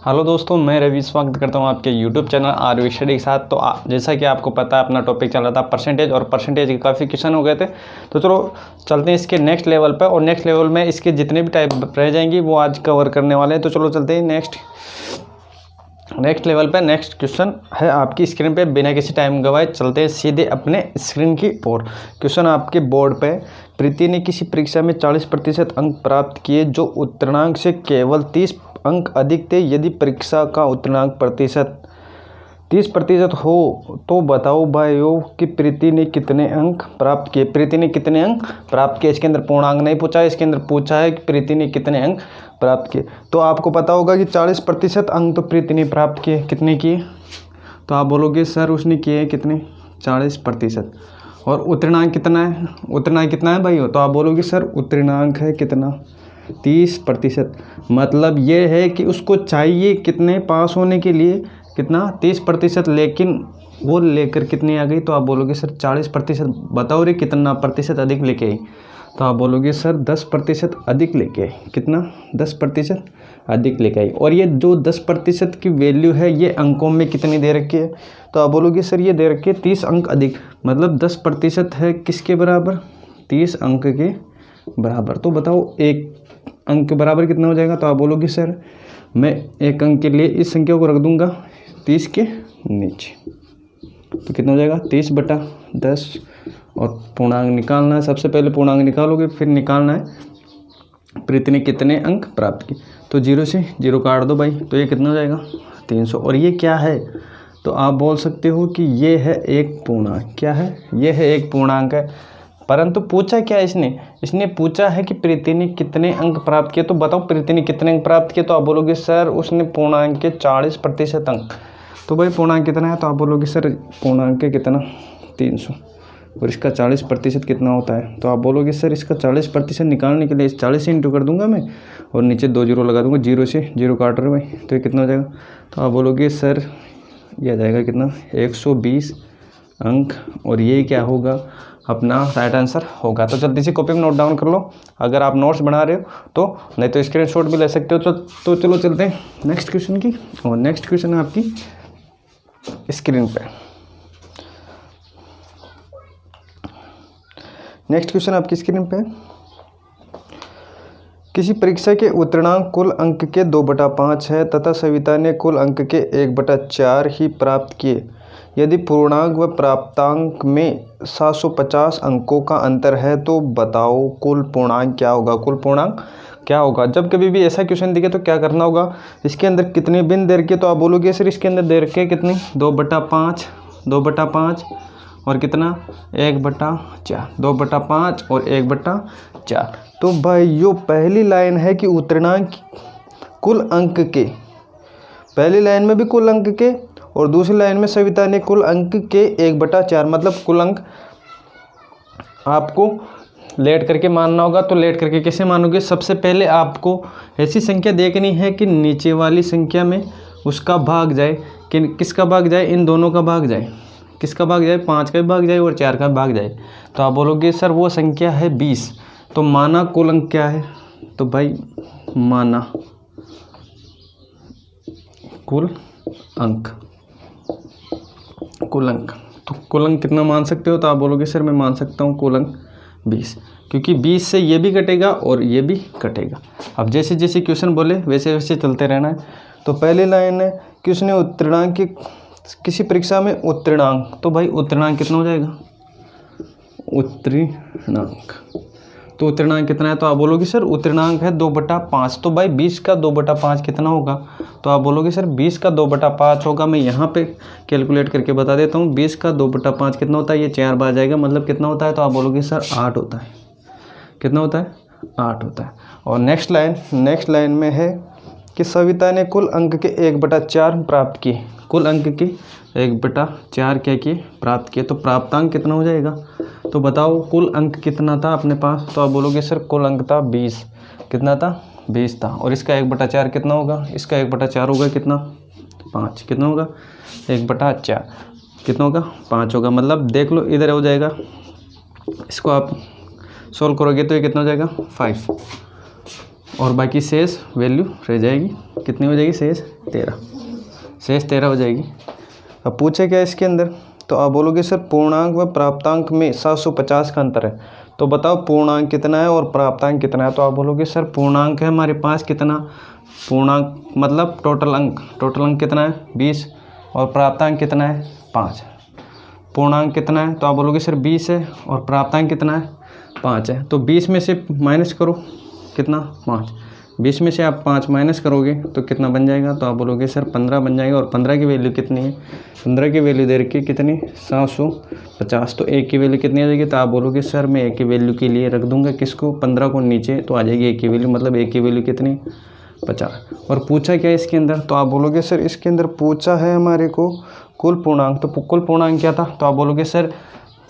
Hello दोस्तों, मैं रवि स्वागत करता हूं आपके यूट्यूब चैनल आरवी स्टडी के साथ। तो जैसा कि आपको पता है अपना टॉपिक चल रहा था परसेंटेज, और परसेंटेज के काफ़ी क्वेश्चन हो गए थे। तो चलो चलते हैं इसके नेक्स्ट लेवल पर, और नेक्स्ट लेवल में इसके जितने भी टाइप रह जाएंगी वो आज कवर करने वाले हैं। तो चलो चलते हैं नेक्स्ट लेवल पे। नेक्स्ट क्वेश्चन है आपकी स्क्रीन पे, बिना किसी टाइम गवाए चलते हैं सीधे अपने स्क्रीन की ओर। क्वेश्चन आपके बोर्ड पे, प्रीति ने किसी परीक्षा में 40% अंक प्राप्त किए जो उत्तीर्णांक से केवल 30 अंक अधिक थे। यदि परीक्षा का उत्तीर्णांक प्रतिशत 30% हो तो बताओ भाइयों कि प्रीति ने कितने अंक प्राप्त किए। प्रीति ने कितने अंक प्राप्त किए, इसके अंदर पूर्णांक नहीं पूछा है, इसके अंदर पूछा है कि प्रीति ने कितने अंक प्राप्त किए। तो आपको पता होगा कि 40% अंक तो प्रीति ने प्राप्त किए। कितने किए? तो आप बोलोगे सर उसने किए कितने? 40%। और उत्तीर्णांक कितना है? उत्तीर्णांक कितना है भाइयों? तो आप बोलोगे सर उत्तीर्णांक है कितना? 30%। मतलब ये है कि उसको चाहिए कितने पास होने के लिए? कितना? 30%। लेकिन वो लेकर कितनी आ गई? तो आप बोलोगे सर 40%। बताओ रे कितना प्रतिशत अधिक लेके आई? तो आप बोलोगे सर 10% अधिक लेके आई। कितना? 10% अधिक लेके आई। और ये जो 10% की वैल्यू है ये अंकों में कितनी दे रखी है? तो आप बोलोगे सर ये दे रखी है 30 अंक अधिक। मतलब 10% है किसके बराबर? 30 अंक के बराबर। तो बताओ एक अंक के बराबर कितना हो जाएगा? तो आप बोलोगे सर मैं एक अंक के लिए इस संख्या को रख दूंगा 30 के नीचे। तो कितना हो जाएगा? 30/10। और पूर्णांक निकालना है। सबसे पहले पूर्णांक निकालोगे, फिर निकालना है प्रीति ने कितने अंक प्राप्त किए। तो 0 से 0 काट दो भाई, तो ये कितना हो जाएगा? 300। और ये क्या है? तो आप बोल सकते हो कि ये है एक पूर्णांक। क्या है? ये है एक पूर्णांक है। परंतु पूछा क्या इसने पूछा है कि प्रीति ने कितने अंक प्राप्त किए। तो बताओ प्रीति ने कितने अंक प्राप्त किए। तो आप बोलोगे सर उसने पूर्णांक के 40% अंक। तो भाई पूर्णांक कितना है? तो आप बोलोगे सर पूर्णांक के कितना? 300। और इसका 40% कितना होता है? तो आप बोलोगे सर इसका 40% निकालने के लिए 40 से इंटू कर दूंगा मैं, और नीचे 2 जीरो लगा दूंगा। 0 से 0 काट रहे भाई, तो ये कितना हो जाएगा? तो आप बोलोगे सर ये आ जाएगा कितना? 120 अंक। और ये क्या होगा? अपना राइट आंसर होगा। तो जल्दी से कॉपी में नोट डाउन कर लो अगर आप नोट्स बना रहे हो तो, नहीं तो स्क्रीनशॉट भी ले सकते हो। तो चलो चलते हैं नेक्स्ट क्वेश्चन की। और नेक्स्ट क्वेश्चन है आपकी स्क्रीन पे। नेक्स्ट क्वेश्चन आपकी स्क्रीन पे, किसी परीक्षा के उत्तीर्णांक कुल अंक के 2/5 है तथा सविता ने कुल अंक के 1/4 ही प्राप्त किए। यदि पूर्णांक व प्राप्तांक में 750 अंकों का अंतर है तो बताओ कुल पूर्णांक क्या होगा। कुल पूर्णांक क्या होगा? जब कभी भी ऐसा क्वेश्चन दिखे तो क्या करना होगा? इसके अंदर कितने बिन दे रखे? तो आप बोलोगे सर इसके अंदर दे रखे कितनी? 2/5 और कितना? 1/4। 2/5 और 1/4। तो भाइयों पहली लाइन है कि उत्तीर्णांक कुल अंक के, पहली लाइन में भी कुल अंक के, और दूसरी लाइन में सविता ने कुल अंक के 1/4। मतलब कुल अंक आपको लेट करके मानना होगा। तो लेट करके कैसे मानोगे? सबसे पहले आपको ऐसी संख्या देखनी है कि नीचे वाली संख्या में उसका भाग जाए। कि किसका भाग जाए? इन दोनों का भाग जाए। किसका भाग जाए? 5 का भी भाग जाए और 4 का भी भाग जाए। तो आप बोलोगे सर वो संख्या है 20। तो माना कुल अंक क्या है? तो भाई माना कुल अंक, कुल अंक। तो कुल अंक कितना मान सकते हो? तो आप बोलोगे सर मैं मान सकता हूँ कुल अंक 20, क्योंकि 20 से ये भी कटेगा और ये भी कटेगा। अब जैसे जैसे क्वेश्चन बोले वैसे वैसे चलते रहना है। तो पहली लाइन है कि उसने उत्तीर्णांक की किसी परीक्षा में उत्तीर्णांक। तो भाई उत्तीर्णांक कितना हो जाएगा? उत्तीर्णांक। तो उत्तीर्णांक कितना है? तो आप बोलोगे सर उत्तीर्णांक है 2/5। तो भाई 20 का 2/5 कितना होगा? तो आप बोलोगे सर 20 का 2/5 होगा। मैं यहाँ पे कैलकुलेट करके बता देता हूँ। 20 का 2/5 कितना होता है? ये 4 बार जाएगा, मतलब कितना होता है? तो आप बोलोगे सर 8 होता है। कितना होता है? 8 होता है। और नेक्स्ट लाइन में है कि सविता ने कुल अंक के 1/4 प्राप्त किए। कुल अंक के 1/4 क्या किए? प्राप्त किए। तो प्राप्तांक कितना हो जाएगा? तो बताओ कुल अंक कितना था अपने पास? तो आप बोलोगे सर कुल अंक था 20। कितना था? 20 था। और इसका 1/4 कितना होगा? इसका 1/4 होगा कितना? 5। कितना होगा? 1/4 कितना होगा? 5 होगा। मतलब देख लो इधर हो जाएगा, इसको आप सोल्व करोगे तो ये कितना हो जाएगा? 5। और बाकी शेष वैल्यू रह जाएगी। कितनी हो जाएगी? शेष 13, शेष 13 हो जाएगी। अब पूछे क्या इसके अंदर, तो आप बोलोगे सर पूर्णांक व प्राप्तांक में 750 का अंतर है, तो बताओ पूर्णांक कितना है और प्राप्तांक कितना है। तो आप बोलोगे सर पूर्णांक है हमारे पास कितना, पूर्णांक मतलब टोटल अंक कितना है 20, और प्राप्तांक कितना है 5। पूर्णांक कितना है, तो आप बोलोगे सर 20 है, और प्राप्तांक कितना है 5 है। तो 20 में से माइनस करो, कितना 5, 20 में से आप 5 माइनस करोगे तो कितना बन जाएगा, तो आप बोलोगे सर 15 बन जाएगा। और 15 की वैल्यू कितनी है, 15 की वैल्यू दे रखी है कितनी 750, तो एक की वैल्यू कितनी आ जाएगी, तो आप बोलोगे सर मैं एक की वैल्यू के लिए रख दूंगा किसको, 15 को नीचे, तो आ जाएगी एक की वैल्यू, मतलब एक की वैल्यू कितनी 50। और पूछा क्या है इसके अंदर, तो आप बोलोगे सर इसके अंदर पूछा है हमारे को कुल पूर्णांक, तो कुल पूर्णांक क्या था, तो आप बोलोगे सर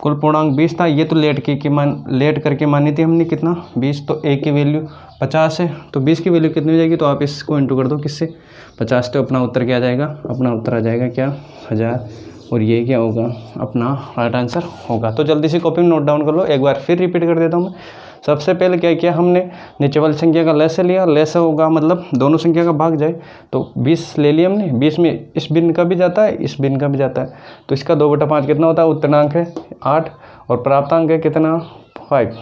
कुल पूर्णांक 20 था, ये तो लेट करके मानी थी हमने कितना 20, तो एक की वैल्यू 50 है, तो 20 की वैल्यू कितनी हो जाएगी, तो आप इसको इंटू कर दो किससे 50, तो अपना उत्तर क्या आ जाएगा, अपना उत्तर आ जाएगा क्या 1000, और ये क्या होगा अपना राइट आंसर होगा। तो जल्दी से कॉपी में नोट डाउन कर लो, एक बार फिर रिपीट कर देता हूँ मैं। सबसे पहले क्या किया हमने, नीचे वाली संख्या का लैस लिया, लैस होगा मतलब दोनों संख्या का भाग जाए, तो 20 ले लिया हमने, 20 में इस भिन्न का भी जाता है, इस भिन्न का भी जाता है, तो इसका 2/5 कितना होता है, उत्तरांक है 8, और प्राप्तांक है कितना 5।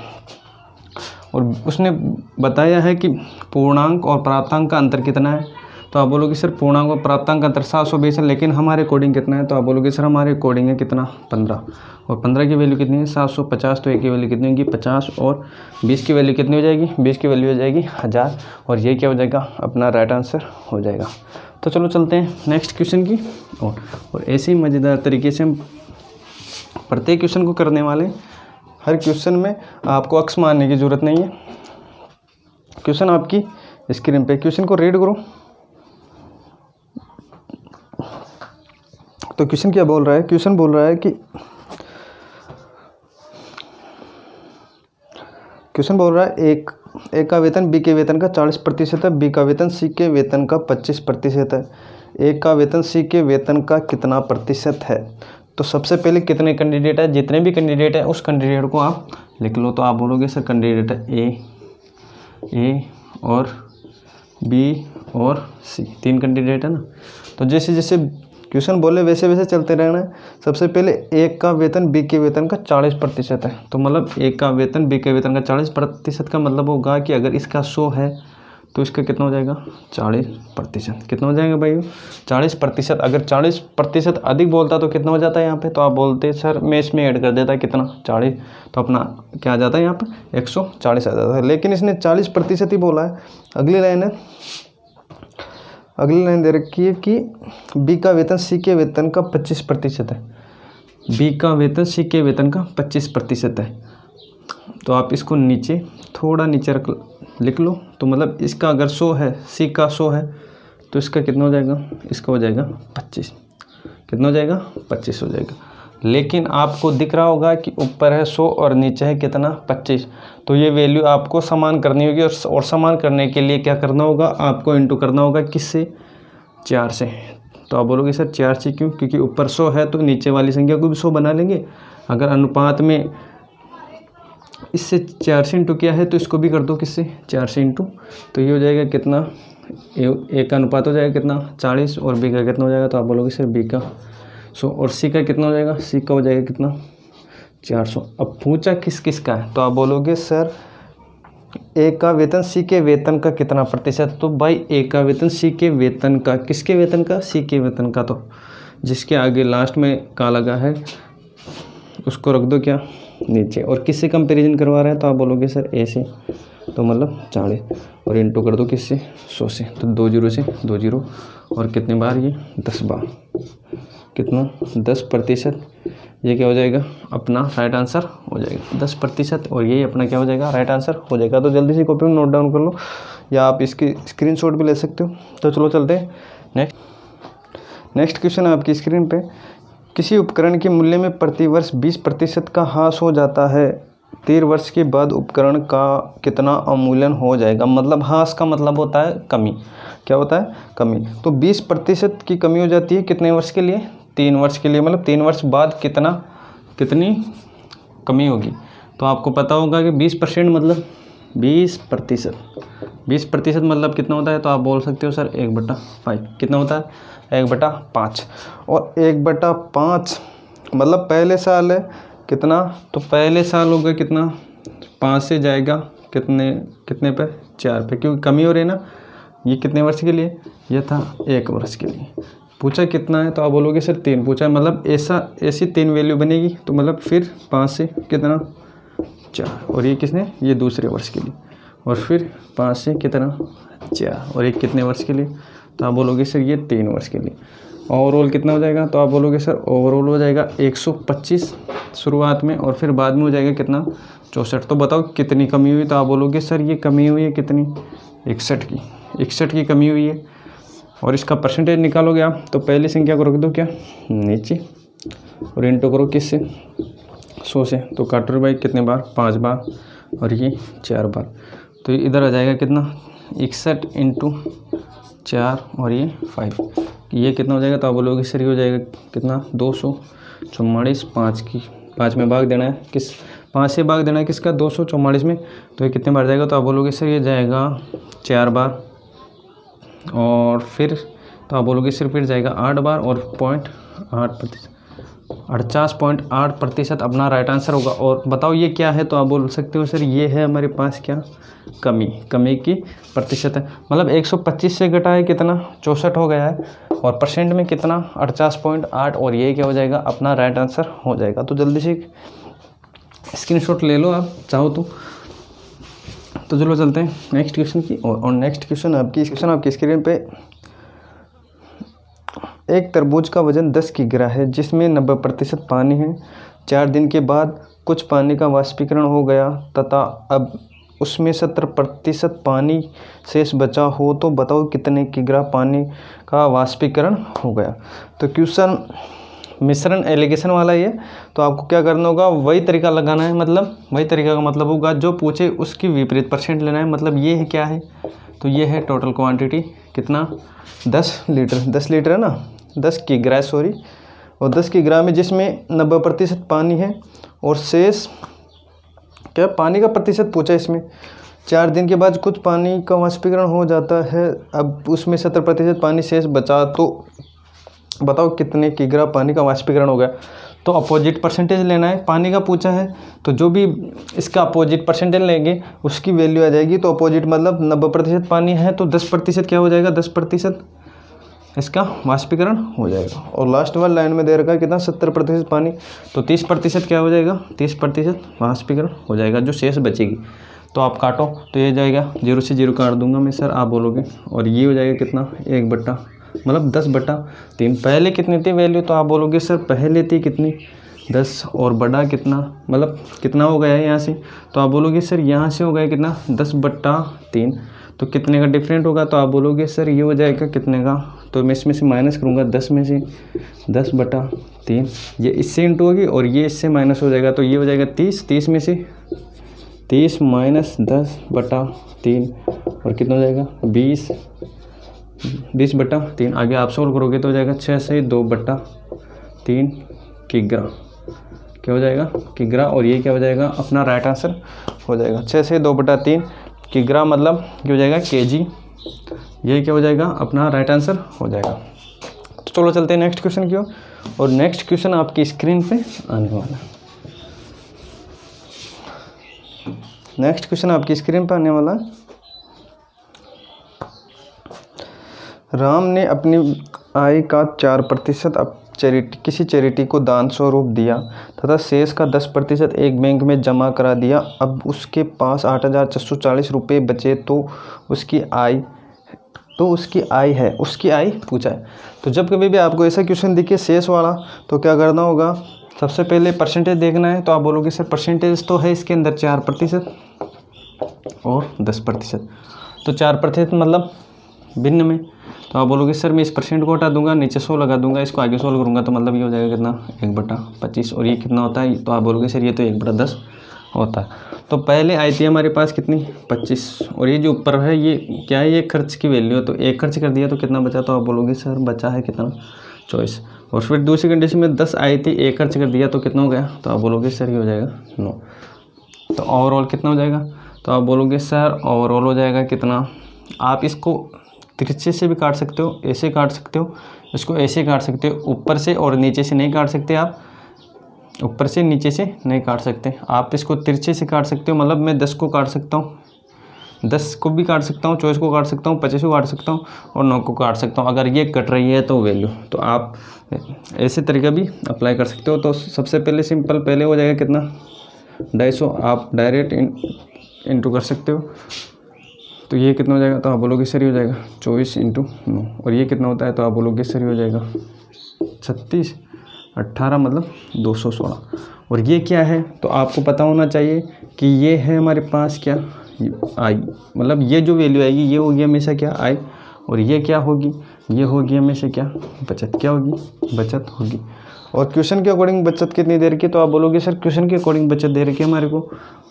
और उसने बताया है कि पूर्णांक और प्राप्तांक का अंतर कितना है, तो आप बोलोगे सर पूर्णांक और प्राप्तांक का अंतर 720 है, लेकिन हमारे कोडिंग कितना है, तो आप बोलोगे सर हमारे कोडिंग है कितना 15, और 15 की वैल्यू कितनी है 750, तो एक की वैल्यू कितनी होगी 50, और 20 की वैल्यू कितनी हो जाएगी, 20 की वैल्यू हो जाएगी 1000, और ये क्या हो जाएगा अपना राइट आंसर हो जाएगा। तो चलो चलते हैं नेक्स्ट क्वेश्चन की और ऐसे ही मज़ेदार तरीके से हम प्रत्येक क्वेश्चन को करने वाले। हर क्वेश्चन में आपको अक्स मानने की ज़रूरत नहीं है। क्वेश्चन आपकी स्क्रीन पे, क्वेश्चन को रीड करो। तो क्वेश्चन क्या बोल रहा है, क्वेश्चन बोल रहा है कि ए का वेतन बी के वेतन का 40% है, बी का वेतन सी के वेतन का 25% है, ए का वेतन सी के वेतन का कितना प्रतिशत है। तो सबसे पहले कितने कैंडिडेट है, जितने भी कैंडिडेट है उस कैंडिडेट को आप लिख लो। तो आप बोलोगे सर कैंडिडेट है ए और बी और सी, 3 कैंडिडेट है ना। तो जैसे जैसे क्वेश्चन बोले वैसे वैसे चलते रहना है। सबसे पहले ए का वेतन बी के वेतन का 40% है, तो मतलब ए का वेतन बी के वेतन का 40% का मतलब होगा कि अगर इसका 100 है तो इसका कितना हो जाएगा 40%। कितना हो जाएगा भाई 40%। अगर 40% अधिक बोलता तो कितना हो जाता है यहाँ पे, तो आप बोलते सर मैं इसमें ऐड कर देता कितना 40, तो अपना क्या आ जाता है यहाँ पे 140 आ जाता है। लेकिन इसने 40% ही बोला है। अगली लाइन दे रखी है कि बी का वेतन सी के वेतन का 25% है, बी का वेतन सी के वेतन का 25% है। तो आप इसको नीचे थोड़ा नीचे लिख लो। तो मतलब इसका अगर 100 है, सी का 100 है, तो इसका कितना हो जाएगा, इसका हो जाएगा 25। कितना हो जाएगा 25 हो जाएगा। लेकिन आपको दिख रहा होगा कि ऊपर है 100 और नीचे है कितना 25, तो ये वैल्यू आपको समान करनी होगी। और समान करने के लिए क्या करना होगा, आपको इंटू करना होगा किससे 4 से। तो आप बोलोगे सर 4 से क्यों, क्योंकि ऊपर 100 है तो नीचे वाली संख्या को भी 100 बना लेंगे। अगर अनुपात में इससे 4 से इंटू किया है तो इसको भी कर दो किससे 4 से इंटू, तो ये हो जाएगा कितना ए का अनुपात हो जाएगा कितना 40 और बी का कितना हो जाएगा, तो आप बोलोगे सर बी का 100 और सी का कितना हो जाएगा, सी का हो जाएगा कितना 400। अब पूछा किस किस का है, तो आप बोलोगे सर ए का वेतन सी के वेतन का कितना प्रतिशत। तो भाई ए का वेतन सी के वेतन का, किसके वेतन का, सी के वेतन का। तो जिसके आगे लास्ट में का लगा है उसको रख दो क्या नीचे। और किससे कंपैरिजन करवा रहा है, तो आप बोलोगे सर ए से, तो मतलब 40 और इंटू कर दो किससे 100 से, तो 2 0 से 2 0 और कितने बार ये 10 बार, कितना 10%। ये क्या हो जाएगा अपना राइट आंसर हो जाएगा 10%, और यही अपना क्या हो जाएगा राइट आंसर हो जाएगा। तो जल्दी से कॉपी में नोट डाउन कर लो या आप इसकी स्क्रीनशॉट भी ले सकते हो। तो चलो चलते हैं नेक्स्ट क्वेश्चन आपकी स्क्रीन पे। किसी उपकरण के मूल्य में प्रतिवर्ष 20% का ह्रास हो जाता है, 13 वर्ष के बाद उपकरण का कितना अवमूल्यन हो जाएगा। मतलब ह्रास का मतलब होता है कमी, क्या होता है कमी। तो 20% की कमी हो जाती है कितने वर्ष के लिए, 3 वर्ष के लिए। मतलब 3 वर्ष बाद कितनी कमी होगी। तो आपको पता होगा कि 20% मतलब 20%। 20% मतलब कितना होता है, तो आप बोल सकते हो सर 1/5। कितना होता है 1/5। और 1/5 मतलब पहले साल है कितना, तो पहले साल होगा कितना, 5 से जाएगा कितने पे, 4 पे, क्योंकि कमी हो रही है ना। ये कितने वर्ष के लिए, ये था 1 वर्ष के लिए। पूछा कितना है, तो आप बोलोगे सर 3 पूछा है, मतलब ऐसी 3 वैल्यू बनेगी। तो मतलब फिर 5 से कितना 4, और ये किसने, ये दूसरे वर्ष के लिए, और फिर 5 से कितना 4, और ये कितने वर्ष के लिए, तो आप बोलोगे सर ये 3 वर्ष के लिए। ओवरऑल कितना हो जाएगा, तो आप बोलोगे सर ओवरऑल हो जाएगा 125 शुरुआत में, और फिर बाद में हो जाएगा कितना 64। तो बताओ कितनी कमी हुई, तो आप बोलोगे सर ये कमी हुई है कितनी, 61 की कमी हुई है। और इसका परसेंटेज निकालोगे आप, तो पहली संख्या को रख दो क्या नीचे, और इंटू करो किससे, 100 से। तो काटो भाई कितने बार, 5 बार, और ये 4 बार। तो इधर आ जाएगा कितना 61 × 4 और ये 5, ये कितना हो जाएगा, तो आप बोलोगे सर ये हो जाएगा कितना 244। 5 में भाग देना है, 5 से भाग देना है किसका, 244 में। तो ये कितने बार जाएगा, तो आप बोलोगे सर ये जाएगा 4 बार, और फिर तो आप बोलोगे सर फिर जाएगा 8 बार, और 0.8%, 48.8% अपना राइट आंसर होगा। और बताओ ये क्या है, तो आप बोल सकते हो सर ये है हमारे पास क्या, कमी की प्रतिशत है। मतलब 125 से घटा है कितना 64 हो गया है, और परसेंट में कितना 48.8, और ये क्या हो जाएगा अपना राइट आंसर हो जाएगा। तो जल्दी से स्क्रीनशॉट ले लो आप चाहो तो चलो चलते हैं नेक्स्ट क्वेश्चन की। और नेक्स्ट क्वेश्चन आपकी स्क्रीन पे, एक तरबूज का वजन 10 किग्रा है जिसमें 90% पानी है। 4 दिन के बाद कुछ पानी का वाष्पीकरण हो गया तथा अब उसमें 70% पानी शेष बचा हो, तो बताओ कितने किग्रा पानी का वाष्पीकरण हो गया। तो क्वेश्चन मिश्रण एलिगेशन वाला ये, तो आपको क्या करना होगा, वही तरीका लगाना है। मतलब वही तरीका का मतलब होगा जो पूछे उसकी विपरीत परसेंट लेना है। मतलब ये है क्या है, तो ये है टोटल क्वांटिटी कितना 10 लीटर है ना, 10 किग्रा सॉरी, और 10 किग्रा में जिसमें 90% पानी है, और शेष क्या पानी का प्रतिशत पूछा इसमें। 4 दिन के बाद कुछ पानी का वाष्पीकरण हो जाता है, अब उसमें 70% पानी शेष बचा, तो बताओ कितने किग्रा पानी का वाष्पीकरण हो गया। तो अपोजिट परसेंटेज लेना है, पानी का पूछा है तो जो भी इसका अपोजिट परसेंटेज लेंगे उसकी वैल्यू आ जाएगी। तो अपोजिट मतलब 90% पानी है, तो 10% क्या हो जाएगा, 10% इसका वाष्पीकरण हो जाएगा। और लास्ट वाली लाइन में दे रखा है कितना 70% पानी, तो 30% क्या हो जाएगा, 30% वाष्पीकरण हो जाएगा जो शेष बचेगी। तो आप काटो, तो ये जाएगा 0 से 0 काट दूंगा मैं सर, आप बोलोगे, और ये हो जाएगा कितना 10/3। पहले कितनी थी वैल्यू, तो आप बोलोगे सर पहले थी कितनी 10, और बड़ा कितना मतलब कितना हो गया है यहाँ से, तो आप बोलोगे सर यहाँ से हो गया कितना 10/3। तो कितने का डिफरेंट होगा, तो आप बोलोगे सर ये हो जाएगा कितने का, तो मैं इसमें से माइनस करूँगा 10 में से 10/3, ये इससे इंटू होगी और ये इससे माइनस हो जाएगा, तो ये हो जाएगा 30 में से 30 - 10/3, और कितना हो जाएगा 20/3। आगे आप सोल्व करोगे तो हो जाएगा 6 से 2/3 किग्रा, क्या हो जाएगा किग्रा, और ये क्या हो जाएगा अपना राइट आंसर हो जाएगा 6 से 2/3 किग्रा, मतलब क्या हो जाएगा केजी, ये क्या हो जाएगा अपना राइट आंसर हो जाएगा। तो चलो चलते हैं नेक्स्ट क्वेश्चन की ओर, और नेक्स्ट क्वेश्चन आपकी स्क्रीन पे आने वाला है। नेक्स्ट क्वेश्चन आपकी स्क्रीन पर आने वाला है, राम ने अपनी आय का 4% अब किसी चैरिटी को दान स्वरूप दिया तथा शेष का 10% एक बैंक में जमा करा दिया। अब उसके पास 8,440 रुपये बचे, तो उसकी आय है, उसकी आय पूछा है। तो जब कभी भी आपको ऐसा क्वेश्चन दिखे शेष वाला, तो क्या करना होगा, सबसे पहले परसेंटेज देखना है। तो आप बोलोगे सर परसेंटेज तो है इसके अंदर 4% और 10%, तो 4% मतलब भिन्न में, तो आप बोलोगे सर मैं इस परसेंट को हटा दूंगा, नीचे 100 लगा दूंगा, इसको आगे सोल्व करूंगा, तो मतलब ये हो जाएगा कितना 1/25, और ये कितना होता है, तो आप बोलोगे सर ये तो 1/10 होता है। तो पहले आई थी हमारे पास कितनी 25, और ये जो ऊपर है ये क्या है, ये खर्च की वैल्यू है, तो 1 खर्च कर दिया तो कितना बचा, तो आप बोलोगे सर बचा है कितना 24। और फिर दूसरी कंडीशन में 10 आई थी, 1 खर्च कर दिया तो कितना हो गया, तो आप बोलोगे सर ये हो जाएगा 9। तो ओवरऑल कितना हो जाएगा, तो आप बोलोगे सर ओवरऑल हो जाएगा कितना। आप इसको तिरछे से भी काट सकते हो, ऐसे काट सकते हो, इसको ऐसे काट सकते हो, ऊपर से और नीचे से नहीं काट सकते आप, ऊपर से नीचे से नहीं काट सकते आप। इसको तिरछे से काट सकते हो, मतलब मैं 10 को काट सकता हूँ, 10 को भी काट सकता हूँ, 24 को काट सकता हूँ, 25 को काट सकता हूँ और 9 को काट सकता हूँ। अगर ये कट रही है तो वैल्यू, तो आप ऐसे तरीका भी अप्लाई कर सकते हो। तो सबसे पहले सिंपल पहले हो जाएगा कितना 250, आप डायरेक्ट इंटू कर सकते हो। तो ये कितना हो जाएगा, तो आप बोलोगे सर ये हो जाएगा 24 × 9। और ये कितना होता है, तो आप बोलोगे सर ये हो जाएगा 36, 18 मतलब 216। और ये क्या है, तो आपको पता होना चाहिए कि ये है हमारे पास क्या आई, मतलब ये जो वैल्यू आएगी ये होगी हमेशा क्या आई, और ये क्या होगी, ये होगी हमेशा क्या बचत, क्या होगी बचत होगी। और क्वेश्चन के अकॉर्डिंग बचत कितनी दे रखी है, तो आप बोलोगे सर क्वेश्चन के अकॉर्डिंग बचत दे रखी है हमारे को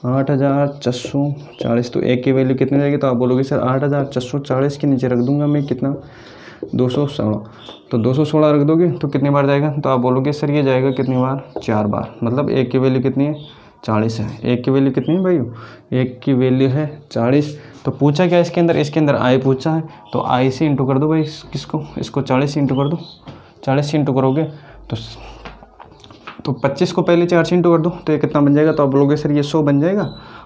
8440। तो एक की वैल्यू कितनी रहेगी, तो आप बोलोगे सर 8440 के नीचे रख दूंगा मैं कितना 216। तो 216 रख दोगे तो कितनी बार जाएगा, तो आप बोलोगे सर ये जाएगा कितनी बार 4 बार। मतलब एक की वैल्यू कितनी है 40 है। एक की वैल्यू कितनी है भाई, एक की वैल्यू है 40। तो पूछा क्या इसके अंदर आई पूछा है, तो आई से इंटू कर दो भाई किसको, इसको 40 से इंटू कर दो। 40 से इंटू करोगे तो 25 को पहले 4 से इंटू कर दो, तो ये कितना बन जाएगा, तो आप बोलोगे सर ये 100 बन जाएगा।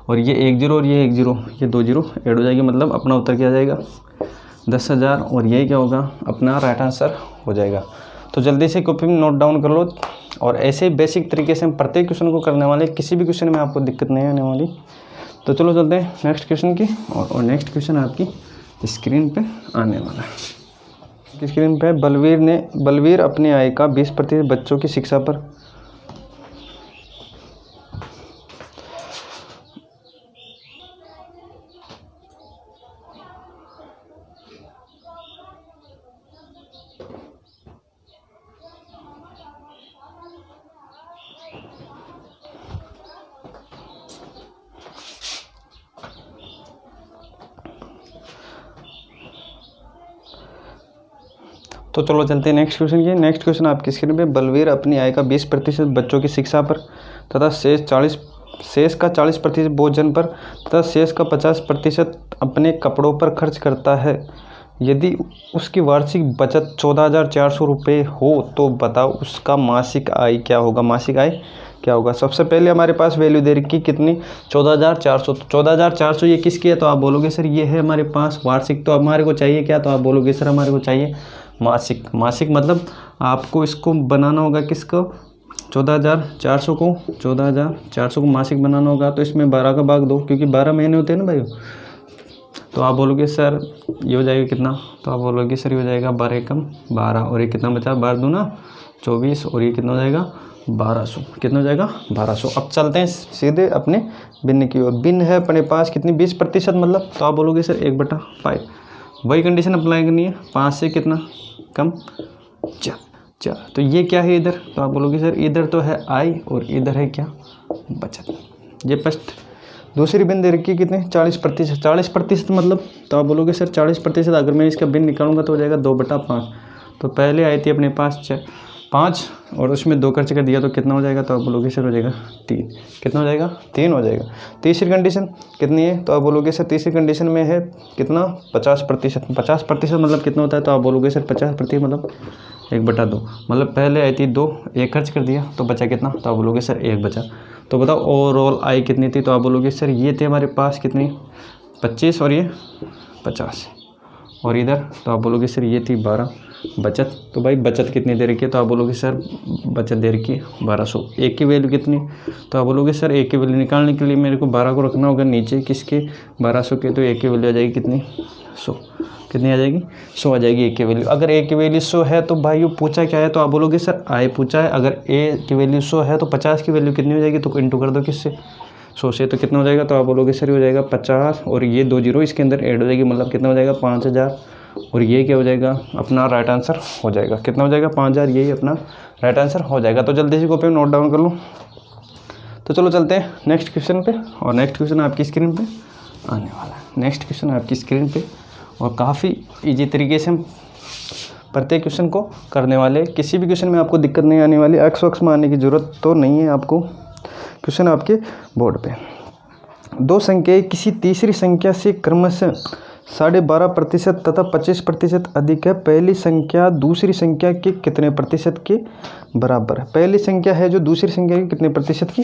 और ये 1 0 और ये 1 0, ये 2 0 ऐड हो जाएगी, मतलब अपना उत्तर क्या जाएगा 10,000। और यही क्या होगा अपना राइट आंसर हो जाएगा। तो जल्दी से कॉपी में नोट डाउन कर लो। और ऐसे बेसिक तरीके से हम प्रत्येक क्वेश्चन को करने वाले, किसी भी क्वेश्चन में आपको दिक्कत नहीं आने वाली। तो चलो चलते हैं नेक्स्ट क्वेश्चन की। और नेक्स्ट क्वेश्चन आपकी स्क्रीन पे आने वाला है। स्क्रीन पे बलवीर अपनी आय का 20% बच्चों की शिक्षा पर तो चलो चलते हैं नेक्स्ट क्वेश्चन की। नेक्स्ट क्वेश्चन आपकी स्क्रीन पे बलवीर अपनी आय का 20% बच्चों की शिक्षा पर तथा शेष का 40% भोजन पर तथा शेष का 50% अपने कपड़ों पर खर्च करता है। यदि उसकी वार्षिक बचत 14,400 रुपये हो तो बताओ उसका मासिक आय क्या होगा। मासिक आय क्या होगा। सबसे पहले हमारे पास वैल्यू दे रखी कितनी 14,400। तो 14,400 ये किसकी है, तो आप बोलोगे सर ये है हमारे पास वार्षिक। तो हमारे को चाहिए क्या, तो आप बोलोगे सर हमारे को चाहिए मासिक। मासिक मतलब आपको इसको बनाना होगा किसको 14,400 को मासिक बनाना होगा। तो इसमें 12 का भाग दो, क्योंकि 12 महीने होते हैं ना भाई। तो आप बोलोगे सर ये हो जाएगा कितना, तो आप बोलोगे सर ये हो जाएगा 12 कम 12। और ये कितना बचा 12 दूना 24। और ये कितना हो जाएगा 1200। कितना हो जाएगा 1200। अब चलते हैं सीधे अपने भिन्न की ओर। भिन्न है अपने पास कितनी 20% मतलब, तो आप बोलोगे सर 1/5। वही कंडीशन अप्लाई करनी है, 5 से कितना कम 4। तो ये क्या है इधर, तो आप बोलोगे सर इधर तो है आय और इधर है क्या बचत। ये फर्स्ट। दूसरी बिन दे रखी कितने 40%। 40% मतलब, तो आप बोलोगे सर 40% अगर मैं इसका बिन निकालूंगा तो हो जाएगा 2/5। तो पहले आई थी अपने पास 5 और उसमें 2 खर्च कर दिया तो कितना हो जाएगा, तो आप बोलोगे सर हो जाएगा 3। कितना हो जाएगा 3 हो जाएगा। तीसरी कंडीशन कितनी है, तो आप बोलोगे सर तीसरी कंडीशन में है कितना 50%। 50% मतलब कितना होता है, तो आप बोलोगे सर 50% मतलब 1/2। मतलब पहले आई थी 2, 1 खर्च कर दिया तो बचा कितना, तो आप बोलोगे सर 1 बचा। तो बताओ ओवरऑल आई कितनी थी, तो आप बोलोगे सर ये थे हमारे पास कितनी 25 और ये 50। और इधर तो आप बोलोगे सर ये थी 12 बचत। तो भाई बचत कितनी दे रखी है, तो आप बोलोगे सर बचत दे रखी है 1200। एक की वैल्यू कितनी, तो आप बोलोगे सर एक की वैल्यू निकालने के लिए मेरे को 12 को रखना होगा नीचे किसके 1200 के। तो एक की वैल्यू आ जाएगी कितनी 100। कितनी आ जाएगी 100 आ जाएगी एक की वैल्यू। अगर ए की वैल्यू 100 है तो भाई पूछा क्या है, तो आप बोलोगे सर आय पूछा है। अगर ए की वैल्यू 100 है तो 50 की वैल्यू कितनी हो जाएगी, तो इंटू कर दो किससे 100 से। तो कितना हो जाएगा, तो आप बोलोगे सर हो जाएगा 50 और ये 2 0 इसके अंदर ऐड हो जाएगी, मतलब कितना हो जाएगा 5000। और ये क्या हो जाएगा अपना राइट आंसर हो जाएगा। कितना हो जाएगा 5000, यही अपना राइट आंसर हो जाएगा। तो जल्दी से कॉपी में नोट डाउन कर लो। तो चलो चलते हैं नेक्स्ट क्वेश्चन पे। और नेक्स्ट क्वेश्चन आपकी स्क्रीन पे आने वाला है। नेक्स्ट क्वेश्चन आपकी स्क्रीन पे और काफ़ी ईजी तरीके से हम प्रत्येक क्वेश्चन को करने वाले। किसी भी क्वेश्चन में आपको दिक्कत नहीं आने वाली। एक्स वक्स मारने की ज़रूरत तो नहीं है आपको। क्वेश्चन आपके बोर्ड पे दो संख्याएं किसी तीसरी संख्या से क्रमशः 12.5% तथा 25% अधिक है, पहली संख्या दूसरी संख्या के कितने प्रतिशत के बराबर है? पहली संख्या है जो दूसरी संख्या के कितने प्रतिशत की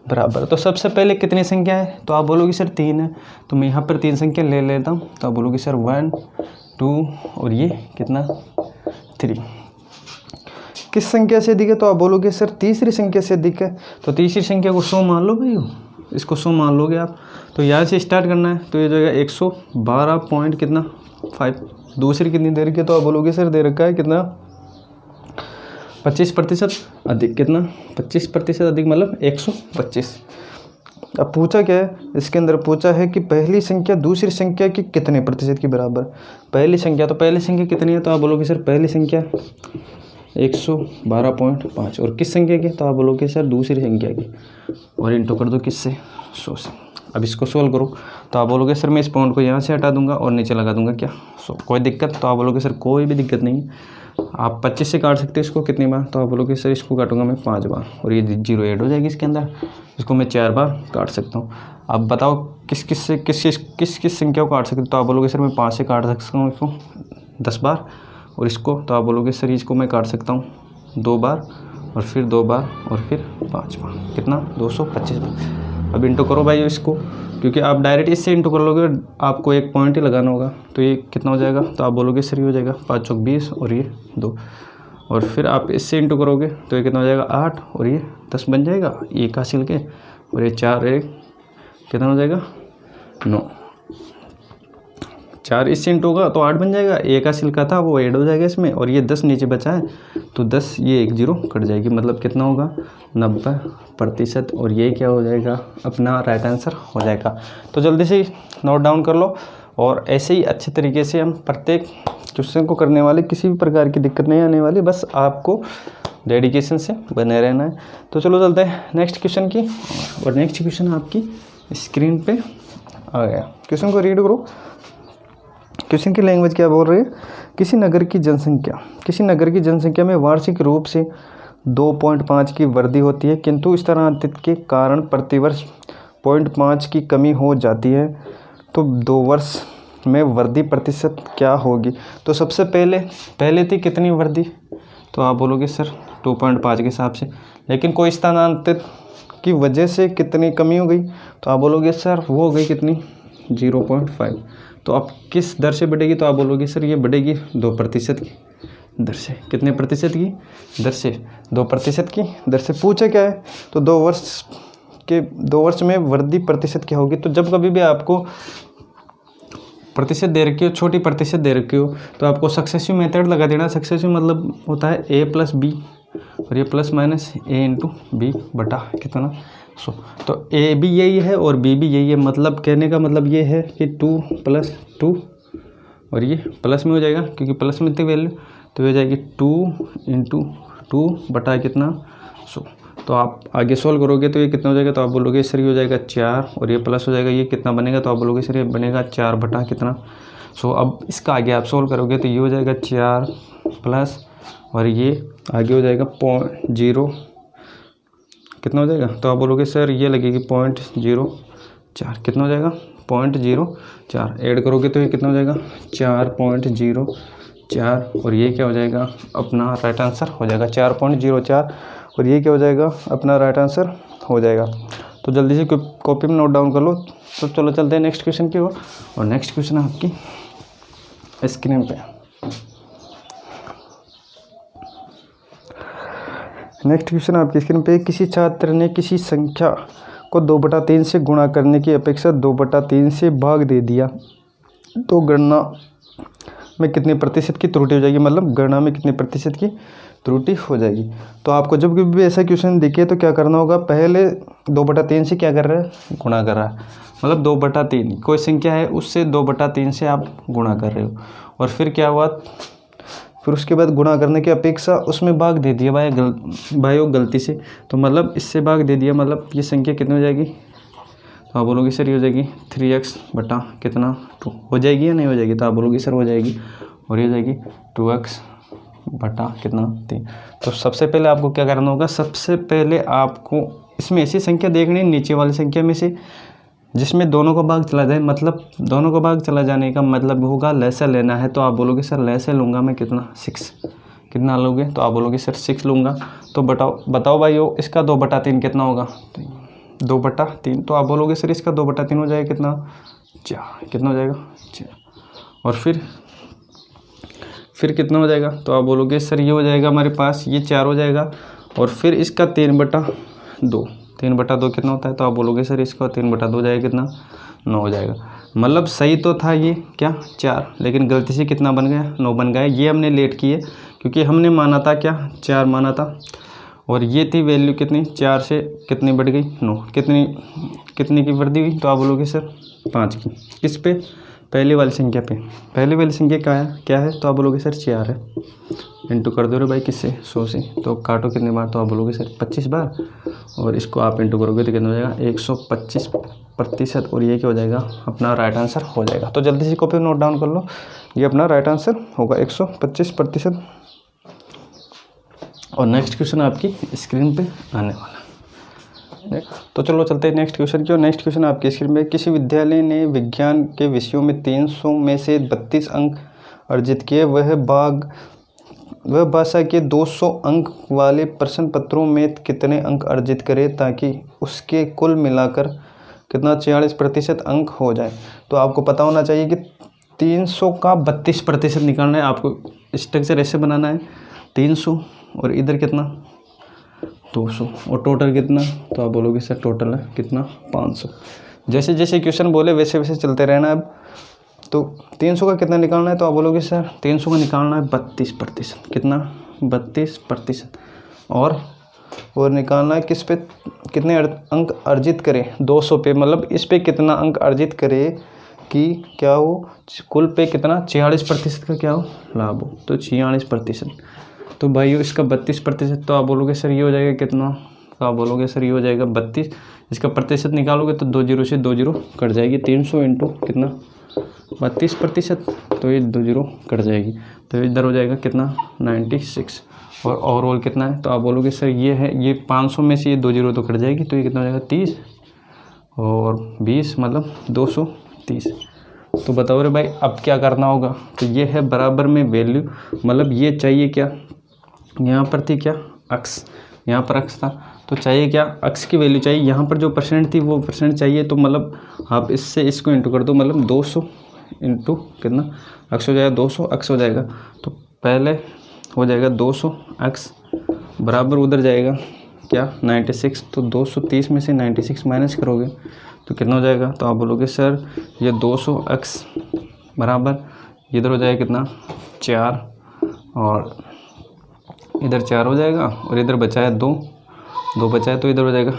बराबर है। तो सबसे पहले कितनी संख्या है? तो आप बोलोगे सर 3 है, तो मैं यहाँ पर 3 संख्या ले लेता हूँ। तो आप बोलोगे सर 1 2 और ये कितना 3। किस संख्या से अधिक है? तो आप बोलोगे सर तीसरी संख्या से अधिक है। तो तीसरी संख्या को 100 मान लो भाई, इसको 100 मान लोगे आप। तो यहाँ से स्टार्ट करना है, तो ये जो है 112 पॉइंट कितना 5। दूसरी कितनी दे रखी है? तो आप बोलोगे सर दे रखा है कितना 25% अधिक। कितना 25% अधिक मतलब 125। अब पूछा क्या है इसके अंदर? पूछा है कि पहली संख्या दूसरी संख्या की कितने प्रतिशत की बराबर। पहली संख्या, तो पहली संख्या कितनी है? तो आप बोलोगे सर पहली संख्या 112.5। और किस संख्या की? तो आप बोलोगे सर दूसरी संख्या की, और इंटू कर दो किससे 100 से। अब इसको सोल्व करो, तो आप बोलोगे सर मैं इस पॉइंट को यहाँ से हटा दूंगा और नीचे लगा दूंगा क्या 100। कोई दिक्कत? तो आप बोलोगे सर कोई भी दिक्कत नहीं है। आप 25 से काट सकते हो इसको कितनी बार? तो आप बोलोगे सर इसको काटूंगा मैं 5 बार, और ये 0 ऐड हो जाएगी इसके अंदर। इसको मैं 4 बार काट सकता हूँ। अब बताओ किस किस संख्या को काट सकते हो? तो आप बोलोगे सर मैं 5 से काट सकता हूँ इसको 10 बार, और इसको तो आप बोलोगे सर इसको मैं काट सकता हूँ 2 बार, और फिर 2 बार, और फिर 5 बार। कितना 225 बार। अब इंटू करो भाई इसको, क्योंकि आप डायरेक्ट इससे इंटू कर लोगे, आपको एक पॉइंट ही लगाना होगा। तो ये कितना हो जाएगा? तो आप बोलोगे सर ये हो जाएगा 5 चौक 20 और ये 2, और फिर आप इससे इंटू करोगे तो ये कितना हो जाएगा 8 और ये 10 बन जाएगा एक हासिल के, और ये 4 1 कितना हो जाएगा 9। 4 इससे इंटू होगा तो 8 बन जाएगा। एक हासिल का था वो ऐड हो जाएगा इसमें, और ये 10 नीचे बचा है तो 10 ये 1 0 कट जाएगी, मतलब कितना होगा 90%। और ये क्या हो जाएगा अपना राइट आंसर हो जाएगा। तो जल्दी से नोट डाउन कर लो, और ऐसे ही अच्छे तरीके से हम प्रत्येक क्वेश्चन को करने वाले, किसी भी प्रकार की दिक्कत नहीं आने वाली, बस आपको डेडिकेशन से बने रहना है। तो चलो चलते हैं नेक्स्ट क्वेश्चन की, और नेक्स्ट क्वेश्चन आपकी स्क्रीन पे आ गया। क्वेश्चन को रीड करो। क्वेश्चन की लैंग्वेज क्या बोल रही है? किसी नगर की जनसंख्या में वार्षिक रूप से 2.5 की वृद्धि होती है, किंतु स्थानांतरित के कारण प्रतिवर्ष 0.5 की कमी हो जाती है। तो 2 वर्ष में वृद्धि प्रतिशत क्या होगी? तो सबसे पहले थी कितनी वृद्धि? तो आप बोलोगे सर 2.5 के हिसाब से, लेकिन कोई स्थानांतरित की वजह से कितनी कमी हो गई? तो आप बोलोगे सर वो हो गई कितनी 0.5। तो अब किस दर से बढ़ेगी? तो आप बोलोगे सर ये बढ़ेगी 2% की दर से। कितने प्रतिशत की दर से? 2% की दर से। पूछा क्या है? तो 2 वर्ष में वृद्धि प्रतिशत क्या होगी? तो जब कभी भी आपको प्रतिशत दे रखी हो, छोटी प्रतिशत दे रखी हो, तो आपको सक्सेसिव मेथड लगा देना। सक्सेसिव मतलब होता है a + b, और ये प्लस माइनस a × b बटा कितना 100। तो a भी यही है और b भी यही है, मतलब कहने का मतलब ये है कि 2 + 2, और ये प्लस में हो जाएगा क्योंकि प्लस में इतनी वैल्यू, तो हो जाएगी 2 × 2 बटा कितना 100। तो आप आगे सोल्व करोगे तो ये कितना हो जाएगा? तो आप बोलोगे सर ये हो जाएगा 4, और ये प्लस हो जाएगा, ये कितना बनेगा? तो आप बोलोगे सर ये बनेगा 4 बटा कितना 100। अब इसका आगे आप सोल्व करोगे तो ये हो जाएगा 4 प्लस, और ये आगे हो जाएगा 0 कितना हो जाएगा? तो आप बोलोगे सर ये लगेगी 0.04, कितना हो जाएगा 0.04। ऐड करोगे तो ये कितना हो जाएगा 4.04, और ये क्या हो जाएगा अपना राइट आंसर हो जाएगा 4.04, और ये क्या हो जाएगा अपना राइट आंसर हो जाएगा। तो जल्दी से कॉपी में नोट डाउन कर लो। तो चलो चलते हैं नेक्स्ट क्वेश्चन की ओर, और नेक्स्ट क्वेश्चन आपकी स्क्रीन पे। नेक्स्ट क्वेश्चन आपकी स्क्रीन पे, किसी छात्र ने किसी संख्या को 2/3 से गुणा करने की अपेक्षा 2/3 से भाग दे दिया, तो गणना में कितने प्रतिशत की त्रुटि हो जाएगी? मतलब गणना में कितने प्रतिशत की त्रुटि हो जाएगी? तो आपको जब भी ऐसा क्वेश्चन दिखे तो क्या करना होगा? पहले 2/3 से क्या कर रहा है? गुणा कर रहा है, मतलब 2/3 कोई संख्या है उससे 2/3 से आप गुणा कर रहे हो, और फिर क्या हुआ? फिर उसके बाद गुणा करने की अपेक्षा उसमें भाग दे दिया भाई गलती से, तो मतलब इससे भाग दे दिया, मतलब ये संख्या कितनी हो जाएगी? तो आप बोलोगे सर ये हो जाएगी 3x बटा कितना 2 हो जाएगी या नहीं हो जाएगी? तो आप बोलोगे सर हो जाएगी, और ये हो जाएगी 2x बटा कितना 3। तो सबसे पहले आपको क्या करना होगा? सबसे पहले आपको इसमें ऐसी संख्या देखनी है नीचे वाली संख्या में से जिसमें दोनों का भाग चला जाए, मतलब दोनों का भाग चला जाने का मतलब होगा लहसा लेना है। तो आप बोलोगे सर लहसा लूँगा मैं कितना 6, कितना लोगे? तो आप बोलोगे सर 6 लूँगा। तो बताओ भाइयों इसका 2/3 कितना होगा? 2/3। तो आप बोलोगे सर इसका 2/3 हो जाएगा कितना? 4। कितना हो जाएगा? 4। और फिर कितना हो जाएगा? तो आप बोलोगे सर ये हो जाएगा हमारे पास, ये 4 हो जाएगा। और फिर इसका 3/2, 3/2 कितना होता है? तो आप बोलोगे सर इसका 3/2 हो जाएगा कितना? 9 हो जाएगा। मतलब सही तो था ये क्या 4, लेकिन गलती से कितना बन गया? 9 बन गया। ये हमने लेट किए क्योंकि हमने माना था क्या 4 माना था, और ये थी वैल्यू कितनी 4 से कितनी बढ़ गई 9, कितनी की वृद्धि हुई? तो आप बोलोगे सर 5 की। किस पे? पहले वाली संख्या पे। पहले वाली संख्या क्या है? तो आप बोलोगे सर 4 है। इंटू कर दो रे भाई किससे? 100 से। तो काटो कितने बार? तो आप बोलोगे सर 25 बार, और इसको आप इंटू करोगे तो कितना हो जाएगा? 125%। और ये क्या हो जाएगा? अपना राइट आंसर हो जाएगा। तो जल्दी से कॉपी नोट डाउन कर लो, ये अपना राइट आंसर होगा 125%। और नेक्स्ट क्वेश्चन आपकी स्क्रीन पे आने वाला है। तो चलो चलते हैं नेक्स्ट क्वेश्चन की। और नेक्स्ट क्वेश्चन आपकी स्क्रीन पे, किसी विद्यालय ने विज्ञान के विषयों में 300 में से 32 अंक अर्जित किए। वह भाषा के 200 अंक वाले प्रश्न पत्रों में कितने अंक अर्जित करे ताकि उसके कुल मिलाकर कितना 46% अंक हो जाए। तो आपको पता होना चाहिए कि 300 का 32% निकालना है। आपको स्ट्रक्चर ऐसे बनाना है, 300 और इधर कितना 200, और टोटल कितना? तो आप बोलोगे सर टोटल है कितना 500। जैसे जैसे क्वेश्चन बोले वैसे वैसे चलते रहना। अब तो 300 का कितना निकालना है? तो आप बोलोगे सर 300 का निकालना है 32%। कितना? 32%। और निकालना है किस पे? कितने अंक अर्जित करे? 200 पे, मतलब इस पे कितना अंक अर्जित करे कि क्या हो कुल पे कितना 46% का क्या हो लाभ हो। तो 46%। तो भाइयों इसका 32%। तो आप बोलोगे सर ये हो जाएगा कितना? तो आप बोलोगे सर ये हो जाएगा 32। इसका प्रतिशत निकालोगे तो 2 0 से 2 0 कट जाएगी। 300 इंटू कितना 32%, तो ये 2 0 कट जाएगी। तो इधर हो जाएगा कितना 96। और ओवरऑल कितना है? तो आप बोलोगे सर ये है, ये 500 में से ये 2 0 तो कट जाएगी। तो ये कितना हो जाएगा 30 और 20 मतलब 230। तो बताओ रे भाई अब क्या करना होगा? तो ये है बराबर में वैल्यू, मतलब ये चाहिए क्या, यहाँ पर थी क्या अक्स, यहाँ पर अक्स था, तो चाहिए क्या अक्स की वैल्यू चाहिए। यहाँ पर जो परसेंट थी वो परसेंट चाहिए। तो मतलब आप इससे इसको इंटू कर दो, मतलब 200 इंटू कितना अक्स हो जाएगा 200 अक्स हो जाएगा। तो पहले हो जाएगा 200 अक्स बराबर उधर जाएगा क्या 96। तो 230 में से 96 माइनस करोगे तो कितना हो जाएगा? तो आप बोलोगे सर ये 200 अक्स बराबर इधर हो जाएगा कितना 4, और इधर 4 हो जाएगा, और इधर बचा है 2 बचा है, तो इधर हो जाएगा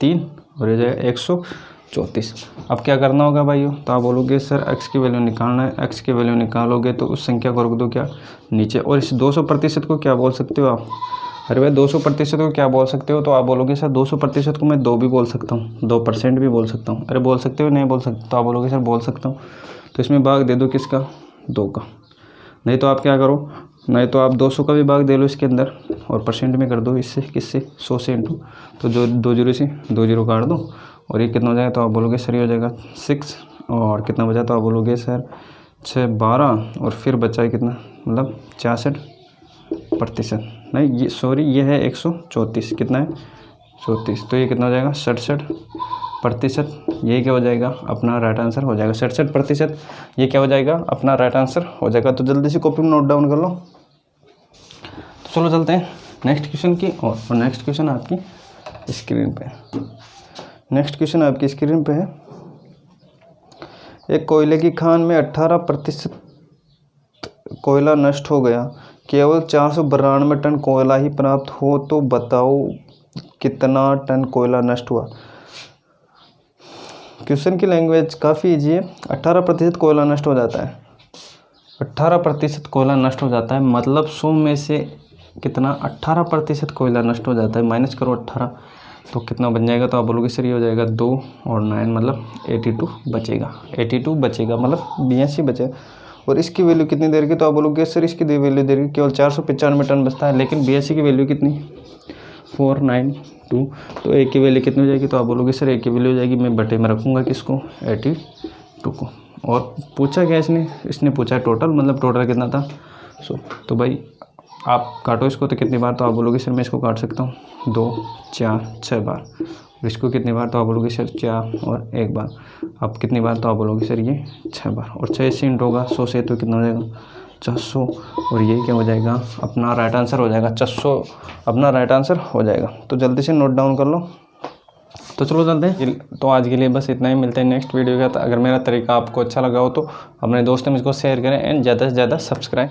3 और ये जाएगा 134। अब क्या करना होगा भाइयों? तो आप बोलोगे सर एक्स की वैल्यू निकालना है। एक्स की वैल्यू निकालोगे तो उस संख्या को रख दो क्या नीचे, और इस 200% को क्या बोल सकते हो आप? अरे भाई 200% को क्या बोल सकते हो? तो आप बोलोगे सर 200% को मैं 2 भी बोल सकता हूँ, 2% भी बोल सकता हूँ। अरे बोल सकते हो नहीं बोल सकते? तो आप बोलोगे सर बोल सकता हूँ। तो इसमें भाग दे दो किसका 2 का, नहीं तो आप क्या करो, नहीं तो आप 200 का भी भाग दे लो इसके अंदर और परसेंट में कर दो इससे किससे 100 से इंटू, तो जो 2 0 से 2 0 काट दो और ये कितना हो जाएगा? तो आप बोलोगे सर ये हो जाएगा 6 और कितना बचा? तो आप बोलोगे सर 6 12 और फिर बचा है कितना मतलब 66%, नहीं ये सॉरी ये है 134, कितना है 34, तो ये कितना हो जाएगा 67%। ये क्या हो जाएगा अपना राइट आंसर हो जाएगा 67%। ये क्या हो जाएगा अपना राइट आंसर हो जाएगा। तो जल्दी से कॉपी में नोट डाउन कर लो। तो चलो चलते हैं नेक्स्ट क्वेश्चन की और नेक्स्ट क्वेश्चन आपकी स्क्रीन पे, नेक्स्ट क्वेश्चन आपकी स्क्रीन पे है। एक कोयले की खान में 18% कोयला नष्ट हो गया, केवल 492 टन कोयला ही प्राप्त हो, तो बताओ कितना टन कोयला नष्ट हुआ। क्वेश्चन की लैंग्वेज काफ़ी ईजी है। 18% कोयला नष्ट हो जाता है, 18% कोयला नष्ट हो जाता है, मतलब 100 में से कितना 18% कोयला नष्ट हो जाता है, माइनस करो 18 तो कितना बन जाएगा? तो आप बोलोगे सर ये हो जाएगा 2 और 9 मतलब 82 बचेगा, 82 बचेगा मतलब 82 बचेगा। और इसकी वैल्यू कितनी देर की? तो आप बोलोगे सर इसकी वैल्यू देर की केवल 495 टन बचता है, लेकिन 82 की वैल्यू कितनी 492। तो ए की वैल्यू कितनी हो जाएगी, तो आप बोलोगे सर ए की वैल्यू हो जाएगी, मैं बटे में रखूँगा किसको, 82 को। और पूछा क्या इसने पूछा टोटल, मतलब टोटल कितना था 100। तो भाई आप काटो इसको तो कितनी बार, तो आप बोलोगे सर मैं इसको काट सकता हूँ 2 4 6 बार। और इसको कितनी बार, तो आप बोलोगे सर 4 और 1 बार। आप कितनी बार, तो आप बोलोगे सर ये 6 बार। और 6 से इंटू होगा 100 से, तो कितना हो जाएगा 400। और ये क्या हो जाएगा, अपना राइट आंसर हो जाएगा 400, अपना राइट आंसर हो जाएगा। तो जल्दी से नोट डाउन कर लो। तो चलो चलते हैं। तो आज के लिए बस इतना ही, मिलते हैं नेक्स्ट वीडियो का। अगर मेरा तरीका आपको अच्छा लगा हो तो अपने दोस्तों में इसको शेयर करें एंड ज़्यादा से ज़्यादा सब्सक्राइब